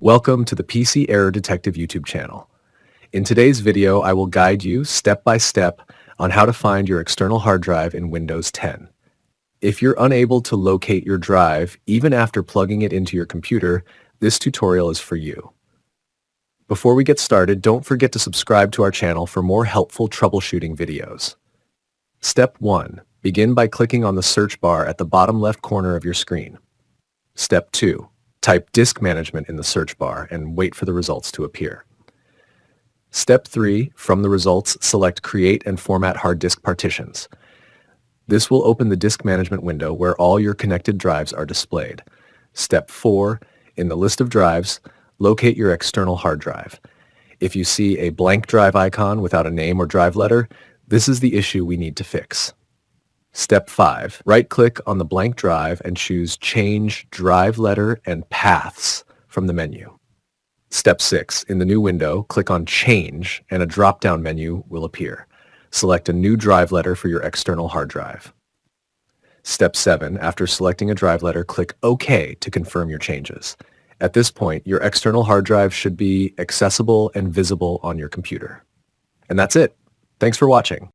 Welcome to the PC Error Detective YouTube channel. In today's video, I will guide you step by step on how to find your external hard drive in Windows 10. If you're unable to locate your drive, even after plugging it into your computer, this tutorial is for you. Before we get started, don't forget to subscribe to our channel for more helpful troubleshooting videos. Step 1. Begin by clicking on the search bar at the bottom left corner of your screen. Step 2. Type Disk Management in the search bar and wait for the results to appear. Step 3. From the results, select Create and Format Hard Disk Partitions. This will open the Disk Management window where all your connected drives are displayed. Step 4. In the list of drives, locate your external hard drive. If you see a blank drive icon without a name or drive letter, this is the issue we need to fix. Step 5. Right-click on the blank drive and choose Change Drive Letter and Paths from the menu. Step 6. In the new window, click on Change and a drop-down menu will appear. Select a new drive letter for your external hard drive. Step 7. After selecting a drive letter, click OK to confirm your changes. At this point, your external hard drive should be accessible and visible on your computer. And that's it. Thanks for watching.